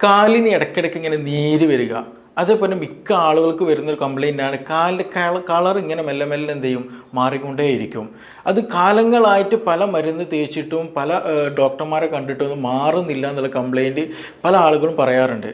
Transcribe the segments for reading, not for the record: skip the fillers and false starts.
കാലിന് ഇടയ്ക്കിടയ്ക്ക് ഇങ്ങനെ നീര് വരിക, അതേപോലെ മിക്ക ആളുകൾക്ക് വരുന്നൊരു കംപ്ലൈൻ്റാണ് കാലിൻ്റെ കളർ ഇങ്ങനെ മെല്ലെ മെല്ലെ എന്ത് ചെയ്യും, മാറിക്കൊണ്ടേയിരിക്കും. അത് കാലങ്ങളായിട്ട് പല മരുന്ന് തേച്ചിട്ടും പല ഡോക്ടർമാരെ കണ്ടിട്ടൊന്നും മാറുന്നില്ല എന്നുള്ള കംപ്ലൈൻറ്റ് പല ആളുകളും പറയാറുണ്ട്.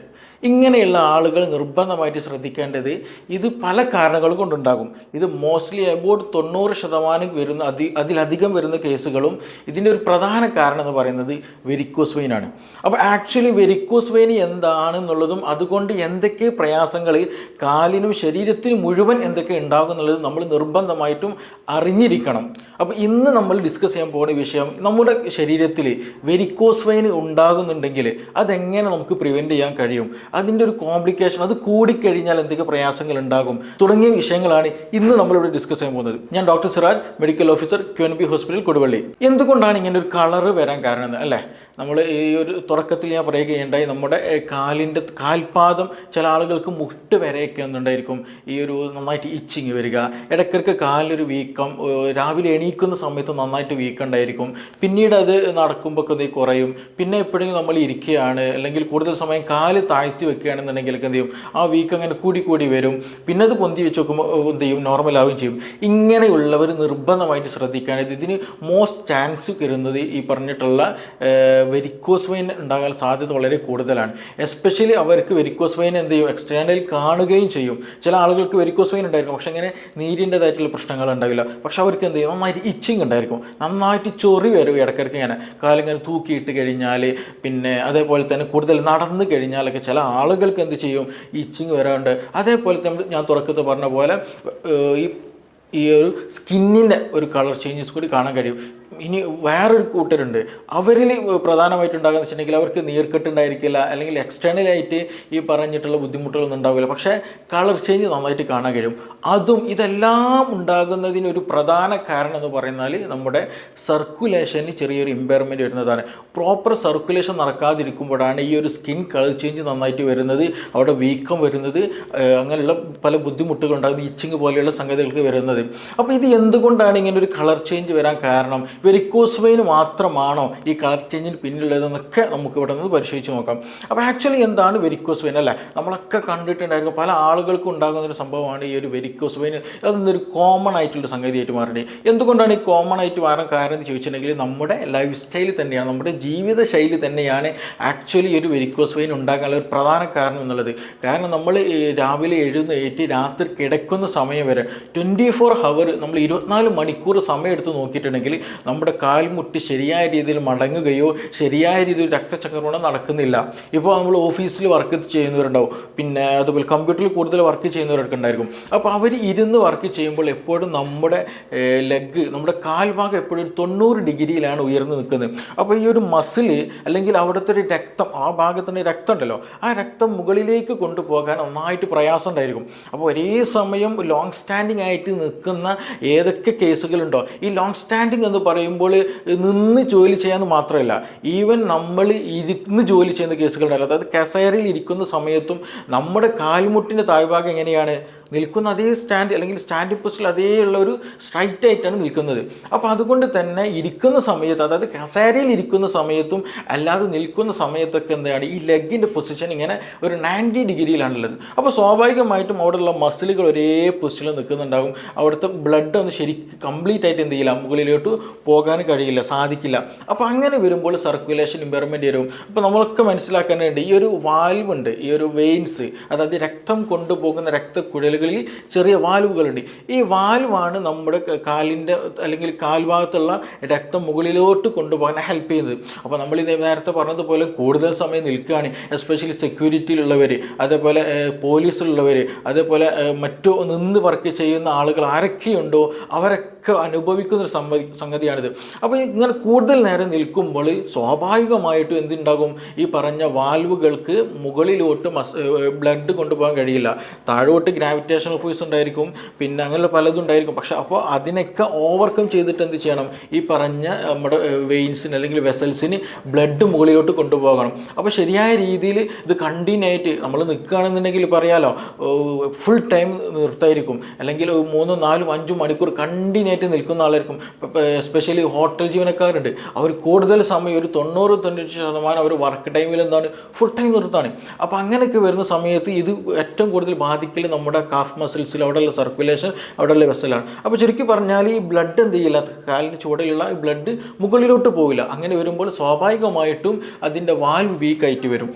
ഇങ്ങനെയുള്ള ആളുകൾ നിർബന്ധമായിട്ട് ശ്രദ്ധിക്കേണ്ടത് ഇത് പല കാരണങ്ങൾ കൊണ്ടുണ്ടാകും. ഇത് മോസ്റ്റ്ലി അബൌട്ട് 90% വരുന്ന അതിലധികം വരുന്ന കേസുകളും ഇതിൻ്റെ ഒരു പ്രധാന കാരണം എന്ന് പറയുന്നത് വെരിക്കോസ് വെയിൻ ആണ്. അപ്പോൾ ആക്ച്വലി വെരിക്കോസ് വെയിൻ എന്താണെന്നുള്ളതും അതുകൊണ്ട് എന്തൊക്കെ പ്രയാസങ്ങൾ കാലിനും ശരീരത്തിനും മുഴുവൻ എന്തൊക്കെ ഉണ്ടാകും എന്നുള്ളത് നമ്മൾ നിർബന്ധമായിട്ടും അറിഞ്ഞിരിക്കണം. അപ്പോൾ ഇന്ന് നമ്മൾ ഡിസ്കസ് ചെയ്യാൻ പോകുന്ന വിഷയം, നമ്മുടെ ശരീരത്തിൽ വെരിക്കോസ് വെയിൻ ഉണ്ടാകുന്നുണ്ടെങ്കിൽ അതെങ്ങനെ നമുക്ക് പ്രിവെൻറ്റ് ചെയ്യാൻ കഴിയും, അതിൻ്റെ ഒരു കോംപ്ലിക്കേഷൻ, അത് കൂടിക്കഴിഞ്ഞാൽ എന്തൊക്കെ പ്രയാസങ്ങൾ ഉണ്ടാകും തുടങ്ങിയ വിഷയങ്ങളാണ് ഇന്ന് നമ്മളിവിടെ ഡിസ്കസ് ചെയ്യാൻ പോകുന്നത്. ഞാൻ doctor Siraj, medical officer, QNB hospital, Koduvally. എന്തുകൊണ്ടാണ് ഇങ്ങനെ ഒരു കളറ് വരാൻ കാരണം അല്ലേ? നമ്മൾ ഈ ഒരു തുടക്കത്തിൽ ഞാൻ പറയുകയുണ്ടായി, നമ്മുടെ കാലിൻ്റെ കാൽപാദം ചില ആളുകൾക്ക് മുട്ട് വരെയൊക്കെ ഒന്നുണ്ടായിരിക്കും ഈ ഒരു നന്നായിട്ട് ഇച്ചിങ് വരിക, ഇടയ്ക്കിടയ്ക്ക് കാലിലൊരു വീക്കം, രാവിലെ എണീക്കുന്ന സമയത്ത് നന്നായിട്ട് വീക്കമുണ്ടായിരിക്കും, പിന്നീട് അത് നടക്കുമ്പോൾ ഒക്കെ കുറയും, പിന്നെ എപ്പോഴെങ്കിലും നമ്മൾ ഇരിക്കുകയാണ് അല്ലെങ്കിൽ കൂടുതൽ സമയം കാല് താഴ്ത്തി വെക്കുകയാണെന്നുണ്ടെങ്കിൽ എന്ത് ചെയ്യും, ആ വീക്കം അങ്ങനെ കൂടി വരും, പിന്നെ അത് പൊന്തി വെച്ച് നോക്കുമ്പോൾ എന്ത് ചെയ്യും, നോർമലാവുകയും ചെയ്യും. ഇങ്ങനെയുള്ളവർ നിർബന്ധമായിട്ട് ശ്രദ്ധിക്കുകയാണെങ്കിൽ ഇതിന് മോസ്റ്റ് ചാൻസ് വരുന്നത് ഈ പറഞ്ഞിട്ടുള്ള വെരിക്കോസ് വെയിൻ ഉണ്ടാകാൻ സാധ്യത വളരെ കൂടുതലാണ്. എസ്പെഷ്യലി അവർക്ക് വെരിക്കോസ് വെയിൻ എന്ത് ചെയ്യും, എക്സ്റ്റേണൽ കാണുകയും ചെയ്യും. ചില ആളുകൾക്ക് വെരിക്കോസ് വെയിൻ ഉണ്ടായിരിക്കും, പക്ഷെ അങ്ങനെ നീരിൻ്റെതായിട്ടുള്ള പ്രശ്നങ്ങൾ ഉണ്ടാവില്ല, പക്ഷെ അവർക്ക് എന്ത് ചെയ്യും, നന്നായിട്ട് ഇച്ചിങ് ഉണ്ടായിരിക്കും, നന്നായിട്ട് ചൊറി വരും ഇടയ്ക്കിടയ്ക്ക് ഇങ്ങനെ കാലിങ്ങനെ തൂക്കിയിട്ട് കഴിഞ്ഞാൽ, പിന്നെ അതേപോലെ തന്നെ കൂടുതൽ നടന്നു കഴിഞ്ഞാലൊക്കെ ചില ആളുകൾക്ക് എന്ത് ചെയ്യും, ഇച്ചിങ് വരാറുണ്ട്. അതേപോലെ തന്നെ ഞാൻ തുടക്കത്തിൽ പറഞ്ഞ പോലെ ഈ ഒരു സ്കിന്നിൻ്റെ ഒരു കളർ ചേഞ്ചസ് കൂടി കാണാൻ കഴിയും. ഇനി വേറൊരു കൂട്ടരുണ്ട്, അവരിൽ പ്രധാനമായിട്ടുണ്ടാകുന്ന വെച്ചിട്ടുണ്ടെങ്കിൽ അവർക്ക് നീർക്കെട്ടുണ്ടായിരിക്കില്ല, അല്ലെങ്കിൽ എക്സ്റ്റേണലായിട്ട് ഈ പറഞ്ഞിട്ടുള്ള ബുദ്ധിമുട്ടുകളൊന്നും ഉണ്ടാവില്ല, പക്ഷേ കളർ ചേഞ്ച് നന്നായിട്ട് കാണാൻ കഴിയും. ഇതെല്ലാം ഉണ്ടാകുന്നതിനൊരു പ്രധാന കാരണം എന്ന് പറയുന്നാൽ നമ്മുടെ സർക്കുലേഷന് ചെറിയൊരു ഇമ്പയർമെൻറ്റ് വരുന്നതാണ്. പ്രോപ്പർ സർക്കുലേഷൻ നടക്കാതിരിക്കുമ്പോഴാണ് ഈ ഒരു സ്കിൻ കളർ ചേഞ്ച് നന്നായിട്ട് വരുന്നത്, അവിടെ വീക്കം വരുന്നത്, അങ്ങനെയുള്ള പല ബുദ്ധിമുട്ടുകളുണ്ടാകുന്നത്, ഇച്ചിങ് പോലെയുള്ള സംഗതികൾക്ക് വരുന്നത്. അപ്പോൾ ഇത് എന്തുകൊണ്ടാണ് ഇങ്ങനെ ഒരു കളർ ചേഞ്ച് വരാൻ കാരണം, വെരിക്കോസ് വെയിൻ മാത്രമാണോ ഈ കളർ ചേഞ്ചിന് പിന്നിലുള്ളതെന്നൊക്കെ നമുക്ക് ഇവിടെ നിന്ന് പരിശോധിച്ച് നോക്കാം. അപ്പോൾ ആക്ച്വലി എന്താണ് വെരിക്കോസ് വെയിൻ അല്ലേ? നമ്മളൊക്കെ കണ്ടിട്ടുണ്ടായിരിക്കും, പല ആളുകൾക്കും ഉണ്ടാകുന്നൊരു സംഭവമാണ് ഈ ഒരു വെരിക്കോസ് വെയിൻ. അതൊന്നൊരു കോമൺ ആയിട്ടുള്ള സംഗതിയായിട്ട് മാറുന്നത്. എന്തുകൊണ്ടാണ് ഈ കോമൺ ആയിട്ട് മാറാൻ കാരണം എന്ന് ചോദിച്ചിട്ടുണ്ടെങ്കിൽ നമ്മുടെ ലൈഫ് സ്റ്റൈൽ തന്നെയാണ്, നമ്മുടെ ജീവിതശൈലി തന്നെയാണ് ആക്ച്വലി ഒരു വെരിക്കോസ് വെയിൻ ഉണ്ടാകാനുള്ള ഒരു പ്രധാന കാരണം എന്നുള്ളത്. കാരണം നമ്മൾ രാവിലെ എഴുന്നേറ്റ് രാത്രി കിടക്കുന്ന സമയം വരെ 24 hour നമ്മൾ 24 മണിക്കൂർ സമയം എടുത്ത് നോക്കിയിട്ടുണ്ടെങ്കിൽ നമ്മുടെ കാൽമുട്ടി ശരിയായ രീതിയിൽ മടങ്ങുകയോ ശരിയായ രീതിയിൽ രക്തചക്രമണം നടക്കുന്നില്ല. ഇപ്പോൾ നമ്മൾ ഓഫീസിൽ വർക്ക് ചെയ്യുന്നവരുണ്ടാവും, പിന്നെ അതുപോലെ കമ്പ്യൂട്ടറിൽ കൂടുതൽ വർക്ക് ചെയ്യുന്നവരൊക്കെ ഉണ്ടായിരിക്കും. അപ്പോൾ അവർ ഇരുന്ന് വർക്ക് ചെയ്യുമ്പോൾ എപ്പോഴും നമ്മുടെ ലെഗ്, നമ്മുടെ കാൽഭാഗം എപ്പോഴും 90 ഡിഗ്രിയിലാണ് ഉയർന്നു നിൽക്കുന്നത്. അപ്പോൾ ഈ ഒരു മസിൽ അല്ലെങ്കിൽ അവിടുത്തെ ഒരു രക്തം, ആ ഭാഗത്തുള്ള രക്തം ഉണ്ടല്ലോ, ആ രക്തം മുകളിലേക്ക് കൊണ്ടുപോകാൻ നന്നായിട്ട് പ്രയാസം ഉണ്ടായിരിക്കും. അപ്പോൾ ഒരേ സമയം ലോങ് സ്റ്റാൻഡിങ് ആയിട്ട് നിൽക്കുന്ന ഏതൊക്കെ കേസുകളുണ്ടോ, ഈ ലോങ് സ്റ്റാൻഡിങ് എന്ന് പറയുമ്പോൾ നിന്ന് ജോലി ചെയ്യാമെന്ന് മാത്രമല്ല, ഈവൻ നമ്മൾ ഇരുന്ന് ജോലി ചെയ്യുന്ന കേസുകളുണ്ടല്ലോ, അതായത് കസേരയിൽ ഇരിക്കുന്ന സമയത്തും നമ്മുടെ കാൽമുട്ടിൻ്റെ താഴ്ഭാഗം എങ്ങനെയാണ് നിൽക്കുന്ന, അതേ സ്റ്റാൻഡ് അല്ലെങ്കിൽ സ്റ്റാൻഡിംഗ് പൊസിഷനിൽ അതേ ഉള്ള ഒരു സ്ട്രൈറ്റ് ആയിട്ടാണ് നിൽക്കുന്നത്. അപ്പോൾ അതുകൊണ്ട് തന്നെ ഇരിക്കുന്ന സമയത്ത്, അതായത് കസേരയിൽ ഇരിക്കുന്ന സമയത്തും അല്ലാതെ നിൽക്കുന്ന സമയത്തൊക്കെ എന്താണ് ഈ ലെഗിൻ്റെ പൊസിഷൻ ഇങ്ങനെ ഒരു 90 ഡിഗ്രിയിലാണുള്ളത്. അപ്പോൾ സ്വാഭാവികമായിട്ടും അവിടെയുള്ള മസിലുകൾ ഒരേ പൊസിഷനിൽ നിൽക്കുന്നുണ്ടാകും, അവിടുത്തെ ബ്ലഡ് ഒന്ന് ശരിക്കും കംപ്ലീറ്റ് ആയിട്ട് എന്ത് ചെയ്യില്ല, മുകളിലോട്ട് പോകാൻ കഴിയില്ല, സാധിക്കില്ല. അപ്പോൾ അങ്ങനെ വരുമ്പോൾ സർക്കുലേഷൻ ഇമ്പയർമെൻറ്റ് വരും. അപ്പോൾ നമ്മളൊക്കെ മനസ്സിലാക്കാനുണ്ട്, ഈ ഒരു വാൽവ് ഉണ്ട്, ഈ ഒരു വെയിൻസ്, അതായത് രക്തം കൊണ്ടുപോകുന്ന രക്തക്കുഴൽ ചെറിയ വാൽവുകളുണ്ട്. ഈ വാൽവാണ് നമ്മുടെ കാലിൻ്റെ അല്ലെങ്കിൽ കാൽഭാഗത്തുള്ള രക്തം മുകളിലോട്ട് കൊണ്ടുപോകാൻ ഹെൽപ്പ് ചെയ്യുന്നത്. അപ്പോൾ നമ്മൾ നേരത്തെ പറഞ്ഞതുപോലെ കൂടുതൽ സമയം നിൽക്കുകയാണ്, എസ്പെഷ്യലി സെക്യൂരിറ്റിയിലുള്ളവർ, അതേപോലെ പോലീസിലുള്ളവർ, അതേപോലെ മറ്റോ നിന്ന് വർക്ക് ചെയ്യുന്ന ആളുകൾ ആരൊക്കെയുണ്ടോ അവരൊക്കെ അനുഭവിക്കുന്നൊരു സംഗതിയാണിത്. അപ്പോൾ ഇങ്ങനെ കൂടുതൽ നേരം നിൽക്കുമ്പോൾ സ്വാഭാവികമായിട്ടും എന്തുണ്ടാകും, ഈ പറഞ്ഞ വാൽവുകൾക്ക് മുകളിലോട്ട് ബ്ലഡ് കൊണ്ടുപോകാൻ കഴിയില്ല, താഴോട്ട് ഗ്രാവിറ്റി ഗ്രാവിറ്റേഷണൽ ഫോഴ്സ് ഉണ്ടായിരിക്കും, പിന്നെ അങ്ങനെയുള്ള പലതും ഉണ്ടായിരിക്കും. പക്ഷെ അപ്പോൾ അതിനൊക്കെ ഓവർകം ചെയ്തിട്ട് എന്ത് ചെയ്യണം, ഈ പറഞ്ഞ നമ്മുടെ വെയിൻസിന് അല്ലെങ്കിൽ വെസൽസിന് ബ്ലഡ് മുകളിലോട്ട് കൊണ്ടുപോകണം. അപ്പോൾ ശരിയായ രീതിയിൽ ഇത് കണ്ടിന്യൂ ആയിട്ട് നമ്മൾ നിൽക്കുകയാണെന്നുണ്ടെങ്കിൽ പറയാലോ ഫുൾ ടൈം നിർത്തായിരിക്കും, അല്ലെങ്കിൽ 3, 4, 5 മണിക്കൂർ കണ്ടിന്യൂ ആയിട്ട് നിൽക്കുന്ന ആളായിരിക്കും. എസ്പെഷ്യലി ഹോട്ടൽ ജീവനക്കാരുണ്ട്, അവർ കൂടുതൽ സമയം ഒരു 90-95% അവർ വർക്ക് ടൈമിൽ എന്താണ് ഫുൾ ടൈം നിർത്താണ്. അപ്പോൾ അങ്ങനെയൊക്കെ വരുന്ന സമയത്ത് ഇത് ഏറ്റവും കൂടുതൽ ബാധിക്കൽ നമ്മുടെ കാഫ് മസിൽസിൽ, അവിടെയുള്ള സർക്കുലേഷൻ, അവിടെയുള്ള വെസലാണ്. അപ്പോൾ ചുരുക്കി പറഞ്ഞാൽ ഈ ബ്ലഡ് എന്ത് ചെയ്യില്ല, കാലിന് ചുവടെയുള്ള ഈ ബ്ലഡ് മുകളിലോട്ട് പോവില്ല. അങ്ങനെ വരുമ്പോൾ സ്വാഭാവികമായിട്ടും അതിൻ്റെ വാൽവ് വീക്കായിട്ട് വരും.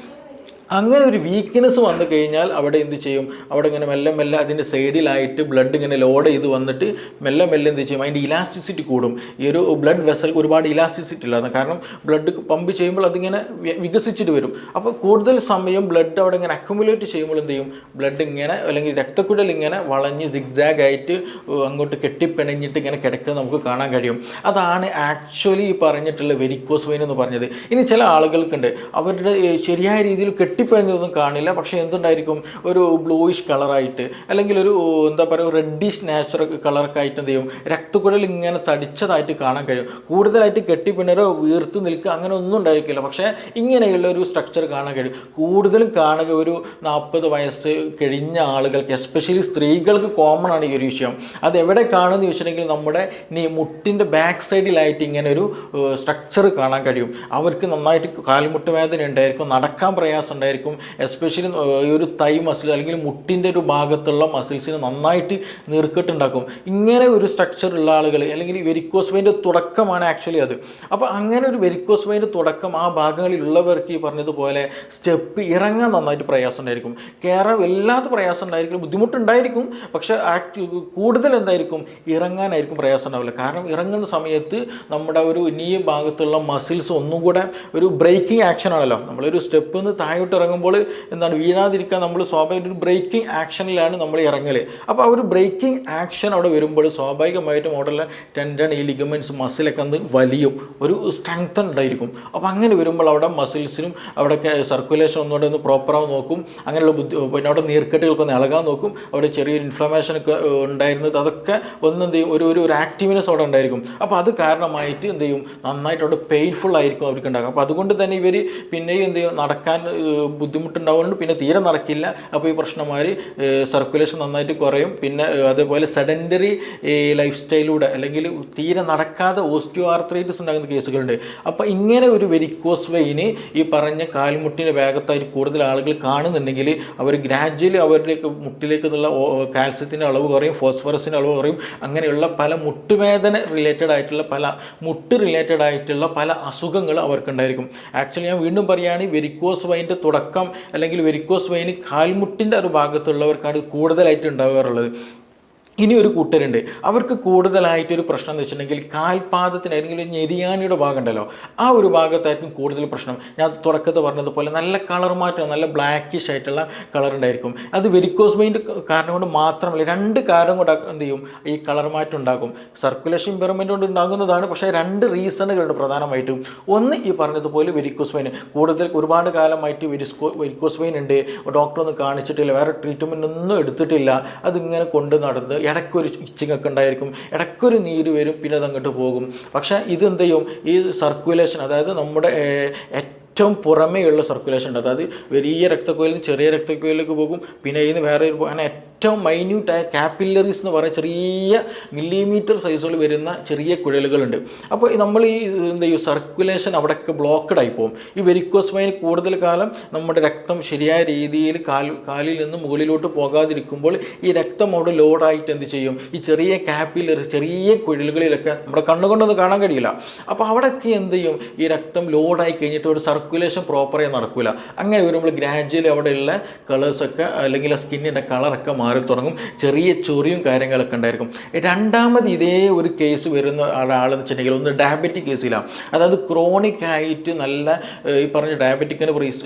അങ്ങനെ ഒരു വീക്ക്നെസ് വന്നു കഴിഞ്ഞാൽ അവിടെ എന്ത് ചെയ്യും, അവിടെ ഇങ്ങനെ മെല്ലെ മെല്ലെ അതിൻ്റെ സൈഡിലായിട്ട് ബ്ലഡ് ഇങ്ങനെ ലോഡ് ചെയ്ത് വന്നിട്ട് മെല്ലെ മെല്ലെ എന്ത് ചെയ്യും, അതിൻ്റെ ഇലാസ്റ്റിസിറ്റി കൂടും. ഈ ഒരു ബ്ലഡ് വെസൽ ഒരുപാട് ഇലാസ്റ്റിസിറ്റി ഇല്ലാതെ, കാരണം ബ്ലഡ് പമ്പ് ചെയ്യുമ്പോൾ അതിങ്ങനെ വികസിച്ചിട്ട് വരും. അപ്പോൾ കൂടുതൽ സമയം ബ്ലഡ് അവിടെ ഇങ്ങനെ അക്യുമുലേറ്റ് ചെയ്യുമ്പോൾ എന്ത് ചെയ്യും, ബ്ലഡ് ഇങ്ങനെ അല്ലെങ്കിൽ രക്തക്കുഴൽ ഇങ്ങനെ വളഞ്ഞ് സിഗ്സാഗ് ആയിട്ട് അങ്ങോട്ട് കെട്ടിപ്പിണഞ്ഞിട്ട് ഇങ്ങനെ കിടക്കുക നമുക്ക് കാണാൻ കഴിയും. അതാണ് ആക്ച്വലി ഈ പറഞ്ഞിട്ടുള്ള വെരിക്കോസ് വെയിൻ എന്ന് പറഞ്ഞത്. ഇനി ചില ആളുകൾക്കുണ്ട്, അവരുടെ ശരിയായ രീതിയിൽ കെട്ടിപ്പിഴഞ്ഞതൊന്നും കാണില്ല, പക്ഷേ എന്തുണ്ടായിരിക്കും, ഒരു ബ്ലൂയിഷ് കളറായിട്ട് അല്ലെങ്കിൽ ഒരു എന്താ പറയുക റെഡിഷ് നാച്ചുറൽ കളറൊക്കെ ആയിട്ട് എന്ത് ചെയ്യും, രക്തക്കുഴൽ ഇങ്ങനെ തടിച്ചതായിട്ട് കാണാൻ കഴിയും. കൂടുതലായിട്ട് കെട്ടിപ്പിണരോ വീർത്ത് നിൽക്കുക അങ്ങനെ ഒന്നും ഉണ്ടായിരിക്കില്ല, പക്ഷേ ഇങ്ങനെയുള്ള ഒരു സ്ട്രക്ചർ കാണാൻ കഴിയും. കൂടുതലും കാണുക ഒരു 40 വയസ്സ് കഴിഞ്ഞ ആളുകൾക്ക്, എസ്പെഷ്യലി സ്ത്രീകൾക്ക് കോമൺ ആണ് ഈ ഒരു വിഷയം. അത് എവിടെ കാണുമെന്ന് ചോദിച്ചിട്ടുണ്ടെങ്കിൽ നമ്മുടെ മുട്ടിൻ്റെ ബാക്ക് സൈഡിലായിട്ട് ഇങ്ങനെ ഒരു സ്ട്രക്ചർ കാണാൻ കഴിയും. അവർക്ക് നന്നായിട്ട് കാൽമുട്ട് വേദന ഉണ്ടായിരിക്കും, നടക്കാൻ പ്രയാസം ഉണ്ടായിരിക്കും, എസ്പെഷ്യലി ഈ ഒരു തൈ മസിൽ അല്ലെങ്കിൽ മുട്ടിൻ്റെ ഒരു ഭാഗത്തുള്ള മസിൽസിന് നന്നായിട്ട് നീർക്കെട്ടുണ്ടാക്കും. ഇങ്ങനെ ഒരു സ്ട്രക്ചർ ഉള്ള ആളുകൾ അല്ലെങ്കിൽ വെരിക്കോസ് വെയിൻ്റെ തുടക്കമാണ് ആക്ച്വലി അത്. അപ്പോൾ അങ്ങനെ ഒരു വെരിക്കോസ് വെയിൻ്റെ തുടക്കം ആ ഭാഗങ്ങളിലുള്ളവർക്ക് ഈ പറഞ്ഞതുപോലെ സ്റ്റെപ്പ് ഇറങ്ങാൻ നന്നായിട്ട് പ്രയാസം ഉണ്ടായിരിക്കും. കയറാൻ വല്ലാത്ത പ്രയാസം ഉണ്ടായിരിക്കും, ബുദ്ധിമുട്ടുണ്ടായിരിക്കും, പക്ഷേ കൂടുതൽ എന്തായിരിക്കും, ഇറങ്ങാനായിരിക്കും പ്രയാസം ഉണ്ടാവില്ല. കാരണം ഇറങ്ങുന്ന സമയത്ത് നമ്മുടെ ഒരു നീ ഭാഗത്തുള്ള മസിൽസ് ഒന്നും കൂടെ ഒരു ബ്രേക്കിംഗ് ആക്ഷൻ ആണല്ലോ. നമ്മളൊരു സ്റ്റെപ്പ് നിന്ന് താഴോട്ട് ഇറങ്ങുമ്പോൾ എന്താണ് വീഴാതിരിക്കാൻ നമ്മൾ സ്വാഭാവിക ഒരു ബ്രേക്കിംഗ് ആക്ഷനിലാണ് നമ്മൾ ഇറങ്ങൽ. അപ്പോൾ ആ ഒരു ബ്രേക്കിംഗ് ആക്ഷൻ അവിടെ വരുമ്പോൾ സ്വാഭാവികമായിട്ടും അവിടെയുള്ള ടെൻഡൺ, ഈ ലിഗമെൻറ്റ്സ്, മസിലൊക്കെ ഒന്ന് വലിയും, ഒരു സ്ട്രെങ്തൻ ഉണ്ടായിരിക്കും. അപ്പോൾ അങ്ങനെ വരുമ്പോൾ അവിടെ മസിൽസിനും അവിടെ സർക്കുലേഷൻ ഒന്നുകൂടെ ഒന്ന് പ്രോപ്പറാവും നോക്കും. അങ്ങനെയുള്ള പിന്നെ അവിടെ നീർക്കെട്ടുകൾക്ക് ഒന്ന് ഇളകാൻ നോക്കും. അവിടെ ചെറിയൊരു ഇൻഫ്ലമേഷനൊക്കെ ഉണ്ടായിരുന്നത് അതൊക്കെ ഒന്ന് എന്ത് ചെയ്യും, ഒരു ആക്റ്റീവ്നെസ് അവിടെ ഉണ്ടായിരിക്കും. അപ്പോൾ അത് കാരണമായിട്ട് എന്ത് ചെയ്യും, നന്നായിട്ട് അവിടെ പെയിൻഫുൾ ആയിരിക്കും അവർക്ക് ഉണ്ടാകും. അപ്പോൾ അതുകൊണ്ട് തന്നെ ഇവർ പിന്നെയും എന്ത് ചെയ്യും, നടക്കാൻ ബുദ്ധിമുട്ടുണ്ടാവുന്നുണ്ട്, പിന്നെ തീരെ നടക്കില്ല. അപ്പോൾ ഈ പ്രശ്നമാർ സർക്കുലേഷൻ നന്നായിട്ട് കുറയും. പിന്നെ അതേപോലെ സെഡൻറ്ററി ലൈഫ് സ്റ്റൈലിലൂടെ അല്ലെങ്കിൽ തീരെ നടക്കാതെ ഓസ്റ്റിയോ ആർത്രൈറ്റിസ് ഉണ്ടാകുന്ന കേസുകളുണ്ട്. അപ്പോൾ ഇങ്ങനെ ഒരു വെരിക്കോസ് വെയിന് ഈ പറഞ്ഞ കാൽമുട്ടിൻ്റെ ഭാഗത്തായിട്ട് കൂടുതൽ ആളുകൾ കാണുന്നുണ്ടെങ്കിൽ അവർ ഗ്രാജ്വലി അവരിലേക്ക് മുട്ടിലേക്ക് നിന്നുള്ള കാൽസ്യത്തിൻ്റെ അളവ് കുറയും, ഫോസ്ഫറസിൻ്റെ അളവ് കുറയും. അങ്ങനെയുള്ള പല മുട്ടുവേദന റിലേറ്റഡ് ആയിട്ടുള്ള മുട്ട് റിലേറ്റഡ് ആയിട്ടുള്ള പല അസുഖങ്ങൾ അവർക്കുണ്ടായിരിക്കും. ആക്ച്വലി ഞാൻ വീണ്ടും പറയുകയാണ്, വെരിക്കോസ് വെയിൻ്റെ തുടക്കം അല്ലെങ്കിൽ വെരിക്കോസ് വെയിന് കാൽമുട്ടിൻ്റെ ഒരു ഭാഗത്തുള്ളവർക്കാണ് കൂടുതലായിട്ട് ഉണ്ടാകാറുള്ളത്. ഇനി ഒരു കൂട്ടരുണ്ട്, അവർക്ക് കൂടുതലായിട്ടൊരു പ്രശ്നം എന്ന് വെച്ചിട്ടുണ്ടെങ്കിൽ കാൽപാദത്തിന് അല്ലെങ്കിൽ ഞെരിയാണിയുടെ ഭാഗം ഉണ്ടല്ലോ, ആ ഒരു ഭാഗത്തായിരിക്കും കൂടുതൽ പ്രശ്നം. ഞാൻ തുടക്കത്ത് പറഞ്ഞതുപോലെ നല്ല കളർ മാറ്റം, നല്ല ബ്ലാക്കിഷ് ആയിട്ടുള്ള കളർ ഉണ്ടായിരിക്കും. അത് വെരിക്കോസ് വെയിൻ്റെ കാരണം കൊണ്ട് മാത്രമല്ല, 2 കാരണം കൊണ്ട് എന്ത് ചെയ്യും, ഈ കളർ മാറ്റം ഉണ്ടാകും. സർക്കുലേഷൻ ഇമ്പയർമെൻറ്റ് കൊണ്ട് ഉണ്ടാകുന്നതാണ്, പക്ഷേ 2 റീസണുകളുണ്ട് പ്രധാനമായിട്ടും. ഒന്ന് ഈ പറഞ്ഞതുപോലെ വെരിക്കോസ് വെയിൻ കൂടുതൽ ഒരുപാട് കാലമായിട്ട് വെരിക്കോസ് വെയിൻ ഉണ്ട്, ഡോക്ടറൊന്നും കാണിച്ചിട്ടില്ല, വേറെ ട്രീറ്റ്മെൻ്റ് ഒന്നും എടുത്തിട്ടില്ല, അതിങ്ങനെ കൊണ്ട് നടന്ന് ഇടയ്ക്കൊരു ഇച്ചിങ്ങൊക്കെ ഉണ്ടായിരിക്കും, ഇടയ്ക്കൊരു നീര് വരും, പിന്നെ അതങ്ങോട്ട് പോകും. പക്ഷേ ഇതെന്ത് ചെയ്യും, ഈ സർക്കുലേഷൻ അതായത് നമ്മുടെ ഏറ്റവും പുറമേയുള്ള സർക്കുലേഷൻ ഉണ്ട്, അതായത് വലിയ രക്തക്കുഴലിൽ നിന്ന് ചെറിയ രക്തക്കുഴലിലേക്ക് പോകും, പിന്നെ ഇതിന് വേറെ അങ്ങനെ ഏറ്റവും മൈന്യൂട്ടായ കാപ്പില്ലറീസ് എന്ന് പറയുന്ന ചെറിയ മില്ലിമീറ്റർ സൈസുകൾ വരുന്ന ചെറിയ കുഴലുകളുണ്ട്. അപ്പോൾ നമ്മൾ ഈ എന്ത് ചെയ്യും, സർക്കുലേഷൻ അവിടെയൊക്കെ ബ്ലോക്കഡ് ആയി പോകും. ഈ വെരിക്കോസ് വെയിൻ കൂടുതൽ കാലം നമ്മുടെ രക്തം ശരിയായ രീതിയിൽ കാലിൽ നിന്ന് മുകളിലോട്ട് പോകാതിരിക്കുമ്പോൾ ഈ രക്തം അവിടെ ലോഡായിട്ട് എന്ത് ചെയ്യും, ഈ ചെറിയ കാപ്പില്ലറീസ് ചെറിയ കുഴലുകളിലൊക്കെ നമ്മുടെ കണ്ണുകൊണ്ടൊന്നും കാണാൻ കഴിയില്ല. അപ്പോൾ അവിടെയൊക്കെ എന്ത് ചെയ്യും, ഈ രക്തം ലോഡായി കഴിഞ്ഞിട്ട് ഒരു സർക്കുലേഷൻ പ്രോപ്പറായി നടക്കില്ല. അങ്ങനെ വരുമ്പോൾ ഗ്രാജ്വലി അവിടെയുള്ള കളേഴ്സൊക്കെ അല്ലെങ്കിൽ ആ സ്കിന്നിൻ്റെ കളറൊക്കെ മാറി തുടങ്ങും, ചെറിയ ചൊറിയും കാര്യങ്ങളൊക്കെ ഉണ്ടായിരിക്കും. രണ്ടാമത് ഇതേ ഒരു കേസ് വരുന്ന ആളെന്ന് വെച്ചിട്ടുണ്ടെങ്കിൽ ഒന്ന് ഡയബറ്റിക് കേസിലാണ്, അതായത് ക്രോണിക് ആയിട്ട് നല്ല ഈ പറഞ്ഞ ഡയബറ്റിക്കിൻ്റെ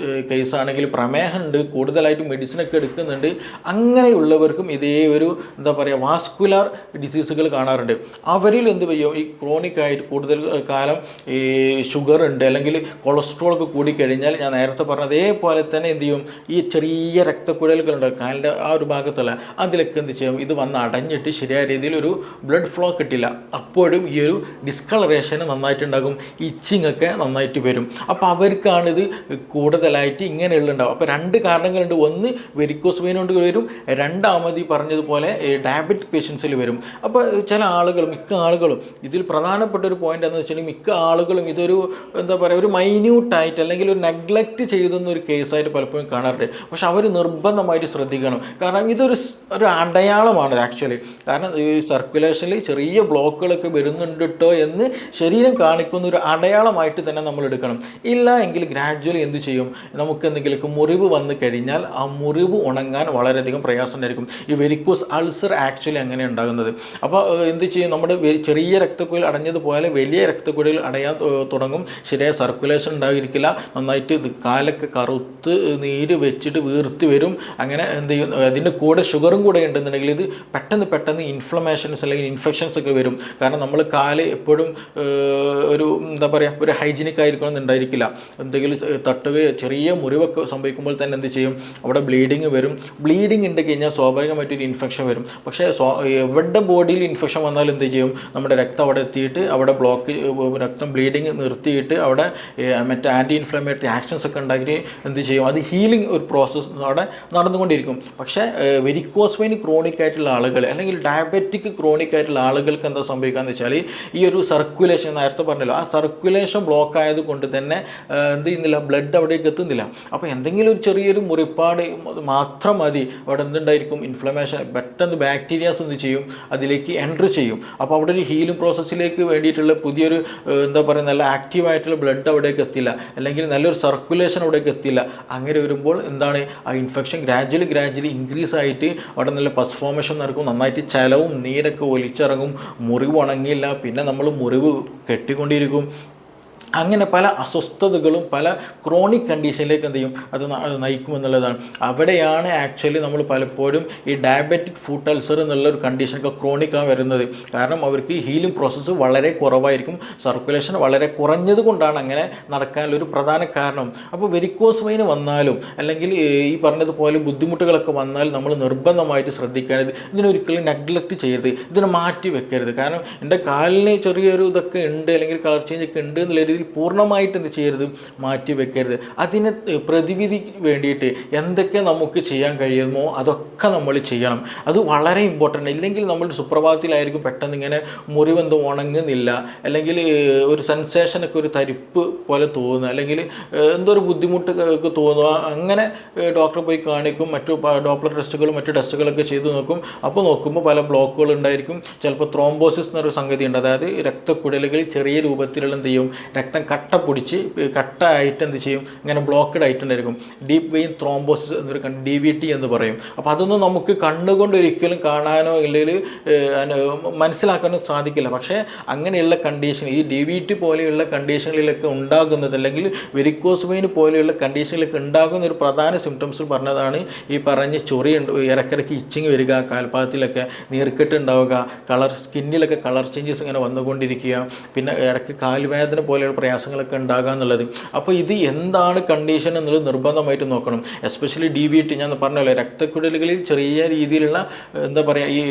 കേസാണെങ്കിൽ പ്രമേഹമുണ്ട്, കൂടുതലായിട്ട് മെഡിസിനൊക്കെ എടുക്കുന്നുണ്ട്, അങ്ങനെയുള്ളവർക്കും ഇതേ ഒരു എന്താ പറയുക വാസ്കുലർ ഡിസീസുകൾ കാണാറുണ്ട്. അവരിൽ എന്ത് ചെയ്യും, ഈ ക്രോണിക് ആയിട്ട് കൂടുതൽ കാലം ഈ ഷുഗർ ഉണ്ട് അല്ലെങ്കിൽ കൊളസ്ട്രോൾ ഒക്കെ കൂടിക്കഴിഞ്ഞാൽ ഞാൻ നേരത്തെ പറഞ്ഞ അതേപോലെ തന്നെ എന്ത് ചെയ്യും, ഈ ചെറിയ രക്തക്കുഴലുകളുണ്ട് കാലിൻ്റെ ആ ഒരു ഭാഗത്തുള്ള അതിലൊക്കെ എന്ത് ചെയ്യും, ഇത് വന്ന് അടഞ്ഞിട്ട് ശരിയായ രീതിയിൽ ഒരു ബ്ലഡ് ഫ്ലോ കിട്ടില്ല. അപ്പോഴും ഈ ഒരു ഡിസ്കളറേഷൻ നന്നായിട്ടുണ്ടാകും, ഇച്ചിങ് ഒക്കെ നന്നായിട്ട് വരും. അപ്പോൾ അവർക്കാണിത് കൂടുതലായിട്ട് ഇങ്ങനെയുള്ള ഉണ്ടാവും. അപ്പോൾ രണ്ട് കാരണങ്ങളുണ്ട്. ഒന്ന് വെരിക്കോസ് വെയിൻ കൊണ്ട് വരും, രണ്ടാമത് ഈ പറഞ്ഞതുപോലെ ഡയബറ്റിക് പേഷ്യൻസിൽ വരും. അപ്പോൾ ചില ആളുകളും മിക്ക ആളുകളും ഇതിൽ പ്രധാനപ്പെട്ട ഒരു പോയിന്റ് എന്ന് വെച്ചിട്ടുണ്ടെങ്കിൽ മിക്ക ആളുകളും ഇതൊരു എന്താ പറയുക ഒരു മൈന്യൂട്ടായിട്ട് അല്ലെങ്കിൽ ഒരു നെഗ്ലക്റ്റ് ചെയ്തെന്ന ഒരു കേസായിട്ട് പലപ്പോഴും കാണാറുണ്ട്. പക്ഷെ അവർ നിർബന്ധമായിട്ട് ശ്രദ്ധിക്കണം. കാരണം ഇതൊരു അടയാളമാണ് ആക്ച്വലി. കാരണം ഈ സർക്കുലേഷനിൽ ചെറിയ ബ്ലോക്കുകളൊക്കെ വരുന്നുണ്ട് കേട്ടോ എന്ന് ശരീരം കാണിക്കുന്ന ഒരു അടയാളമായിട്ട് തന്നെ നമ്മൾ എടുക്കണം. ഇല്ല എങ്കിൽ ഗ്രാജ്വലി എന്ത് ചെയ്യും, നമുക്ക് എന്തെങ്കിലും മുറിവ് വന്നു കഴിഞ്ഞാൽ ആ മുറിവ് ഉണങ്ങാൻ വളരെയധികം പ്രയാസം ഉണ്ടായിരിക്കും. ഈ വെരിക്കോസ് അൾസർ ആക്ച്വലി അങ്ങനെ ഉണ്ടാകുന്നത്. അപ്പോൾ എന്ത് ചെയ്യും, നമ്മുടെ ചെറിയ രക്തക്കുഴൽ അടഞ്ഞതുപോലെ വലിയ രക്തക്കുഴൽ അടയാൻ തുടങ്ങും. ശരിയായ സർക്കുലേഷൻ ഉണ്ടായിരിക്കില്ല, നന്നായിട്ട് കാലൊക്കെ കറുത്ത് നീര് വെച്ചിട്ട് വീർത്തി വരും. അങ്ങനെ എന്ത് ചെയ്യും, അതിൻ്റെ കൂടെ ഷുഗറും കൂടെ ഉണ്ടെന്നുണ്ടെങ്കിൽ ഇത് പെട്ടെന്ന് ഇൻഫ്ലമേഷൻസ് അല്ലെങ്കിൽ ഇൻഫെക്ഷൻസ് ഒക്കെ വരും. കാരണം നമ്മൾ കാല് എപ്പോഴും ഒരു എന്താ പറയുക ഒരു ഹൈജീനിക് ആയിരിക്കണം എന്നുണ്ടായിരിക്കില്ല. എന്തെങ്കിലും തട്ടുകയോ ചെറിയ മുറിവൊക്കെ സംഭവിക്കുമ്പോൾ തന്നെ എന്ത് ചെയ്യും, അവിടെ ബ്ലീഡിങ് വരും. ബ്ലീഡിങ് ഉണ്ട് കഴിഞ്ഞാൽ സ്വാഭാവികമായിട്ടൊരു ഇൻഫെക്ഷൻ വരും. പക്ഷേ എവിടെ ബോഡിയിൽ ഇൻഫെക്ഷൻ വന്നാൽ എന്ത് ചെയ്യും, നമ്മുടെ രക്തം അവിടെ എത്തിയിട്ട് അവിടെ രക്തം ബ്ലീഡിങ് നിർത്തിയിട്ട് അവിടെ മറ്റേ ആൻറ്റി ഇൻഫ്ലമേറ്ററി ആക്ഷൻസ് ഒക്കെ ഉണ്ടാക്കി എന്ത് ചെയ്യും, അത് ഹീലിംഗ് ഒരു പ്രോസസ്സ് അവിടെ നടന്നുകൊണ്ടിരിക്കും. പക്ഷേ വെരിക്കോസ് വെയിൻ ക്രോണിക് ആയിട്ടുള്ള ആളുകൾ അല്ലെങ്കിൽ ഡയബറ്റിക് ക്രോണിക് ആയിട്ടുള്ള ആളുകൾക്ക് എന്താ സംഭവിക്കുകയെന്ന് വെച്ചാൽ ഈ ഒരു സർക്കുലേഷൻ നേരത്തെ പറഞ്ഞല്ലോ, ആ സർക്കുലേഷൻ ബ്ലോക്ക് ആയത് കൊണ്ട് തന്നെ എന്ത് ചെയ്യുന്നില്ല, ബ്ലഡ് അവിടേക്ക് എത്തുന്നില്ല. അപ്പോൾ എന്തെങ്കിലും ഒരു ചെറിയൊരു മുറിപ്പാട് മാത്രം മതി, അവിടെ എന്തുണ്ടായിരിക്കും ഇൻഫ്ലമേഷൻ, പെട്ടെന്ന് ബാക്ടീരിയാസ് എന്ത് ചെയ്യും അതിലേക്ക് എൻട്രി ചെയ്യും. അപ്പോൾ അവിടെ ഒരു ഹീലിംഗ് പ്രോസസ്സിലേക്ക് വേണ്ടിയിട്ടുള്ള പുതിയൊരു എന്താ പറയുക നല്ല ആക്റ്റീവായിട്ടുള്ള ബ്ലഡ് അവിടേക്ക് എത്തില്ല, അല്ലെങ്കിൽ നല്ലൊരു സർക്കുലേഷൻ അവിടേക്ക് എത്തില്ല. അങ്ങനെ വരുമ്പോൾ എന്താണ്, ആ ഇൻഫെക്ഷൻ ഗ്രാജ്വലി ഇൻക്രീസ് ആയിട്ട് അവിടെ നല്ല പസ് ഫോർമേഷൻ നടക്കും, നന്നായിട്ട് ചലവും നീരൊക്കെ ഒലിച്ചിറങ്ങും, മുറിവ് ഉണങ്ങിയില്ല, പിന്നെ നമ്മൾ മുറിവ് കെട്ടിക്കൊണ്ടിരിക്കും. അങ്ങനെ പല അസ്വസ്ഥതകളും പല ക്രോണിക് കണ്ടീഷനിലേക്ക് എന്ത് ചെയ്യും അത് നയിക്കുമെന്നുള്ളതാണ്. അവിടെയാണ് ആക്ച്വലി നമ്മൾ പലപ്പോഴും ഈ ഡയബറ്റിക് ഫുഡ് അൾസർ എന്നുള്ളൊരു കണ്ടീഷനൊക്കെ ക്രോണിക്കാണ് വരുന്നത്. കാരണം അവർക്ക് ഹീലിംഗ് പ്രോസസ്സ് വളരെ കുറവായിരിക്കും, സർക്കുലേഷൻ വളരെ കുറഞ്ഞത് കൊണ്ടാണ് അങ്ങനെ നടക്കാനുള്ളൊരു പ്രധാന കാരണം. അപ്പോൾ വെരിക്കോസ് വെയിൻ വന്നാലും അല്ലെങ്കിൽ ഈ പറഞ്ഞതുപോലെ ബുദ്ധിമുട്ടുകളൊക്കെ വന്നാൽ നമ്മൾ നിർബന്ധമായിട്ട് ശ്രദ്ധിക്കേണ്ടത് ഇതിനൊരിക്കലും നെഗ്ലക്റ്റ് ചെയ്യരുത്, ഇതിനെ മാറ്റി വെക്കരുത്. കാരണം എൻ്റെ കാലിന് ചെറിയൊരു ഇതൊക്കെ ഉണ്ട് അല്ലെങ്കിൽ കളർ ചേഞ്ച് ഒക്കെ ഉണ്ട് എന്നുള്ള രീതിയിൽ പൂർണ്ണമായിട്ട് എന്ത് ചെയ്യരുത്, മാറ്റി വെക്കരുത്. അതിന് പ്രതിവിധിക്ക് വേണ്ടിയിട്ട് എന്തൊക്കെ നമുക്ക് ചെയ്യാൻ കഴിയുമോ അതൊക്കെ നമ്മൾ ചെയ്യണം. അത് വളരെ ഇമ്പോർട്ടൻ്റ്. ഇല്ലെങ്കിൽ നമ്മൾ സുപ്രഭാതത്തിലായിരിക്കും പെട്ടെന്ന് ഇങ്ങനെ മുറിവെന്തോ ഉണങ്ങുന്നില്ല, അല്ലെങ്കിൽ ഒരു സെൻസേഷനൊക്കെ ഒരു തരിപ്പ് പോലെ തോന്നുക, അല്ലെങ്കിൽ എന്തോ ഒരു ബുദ്ധിമുട്ട് തോന്നുക. അങ്ങനെ ഡോക്ടറെ പോയി കാണിക്കും, ഡോപ്ലർ ടെസ്റ്റുകളും മറ്റു ടെസ്റ്റുകളൊക്കെ ചെയ്ത് നോക്കും. അപ്പോൾ നോക്കുമ്പോൾ പല ബ്ലോക്കുകൾ ഉണ്ടായിരിക്കും. ചിലപ്പോൾ ത്രോംബോസിസ് എന്നൊരു സംഗതി ഉണ്ട്, അതായത് രക്തക്കുഴലുകളിൽ ചെറിയ രൂപത്തിലുള്ള എന്ത് ചെയ്യും രക്തം കട്ട പിടിച്ച് കട്ടായിട്ട് എന്ത് ചെയ്യും ഇങ്ങനെ ബ്ലോക്കഡ് ആയിട്ടുണ്ടായിരിക്കും. ഡീപ്പ് വെയിൻ ത്രോംബോസിസ് എന്നൊരു DVT എന്ന് പറയും. അപ്പോൾ അതൊന്നും നമുക്ക് കണ്ണുകൊണ്ട് ഒരിക്കലും കാണാനോ ഇല്ലെങ്കിൽ മനസ്സിലാക്കാനോ സാധിക്കില്ല. പക്ഷേ അങ്ങനെയുള്ള കണ്ടീഷൻ ഈ DVT പോലെയുള്ള കണ്ടീഷനുകളിലൊക്കെ ഉണ്ടാകുന്നത്, അല്ലെങ്കിൽ വെരിക്കോസ് വെയിൻ പോലെയുള്ള കണ്ടീഷനിലൊക്കെ ഉണ്ടാകുന്ന ഒരു പ്രധാന സിംറ്റംസ് പറഞ്ഞതാണ് ഈ പറഞ്ഞ ചൊറി, ഇടയ്ക്കിടയ്ക്ക് ഇച്ചിങ് വരിക, കാൽപാദത്തിലൊക്കെ നീർക്കെട്ട് ഉണ്ടാവുക, സ്കിന്നിലൊക്കെ കളർ ചേഞ്ചസ് ഇങ്ങനെ വന്നുകൊണ്ടിരിക്കുക, പിന്നെ ഇടയ്ക്ക് കാൽവേദന പോലെയുള്ള പ്രയാസങ്ങളൊക്കെ ഉണ്ടാകുക എന്നുള്ളത്. അപ്പോൾ ഇത് എന്താണ് കണ്ടീഷൻ എന്നുള്ളത് നിർബന്ധമായിട്ട് നോക്കണം. എസ്പെഷ്യലി DVT ഞാൻ പറഞ്ഞല്ലോ, രക്തക്കുഴലുകളിൽ ചെറിയ രീതിയിലുള്ള എന്താ പറയുക ഈ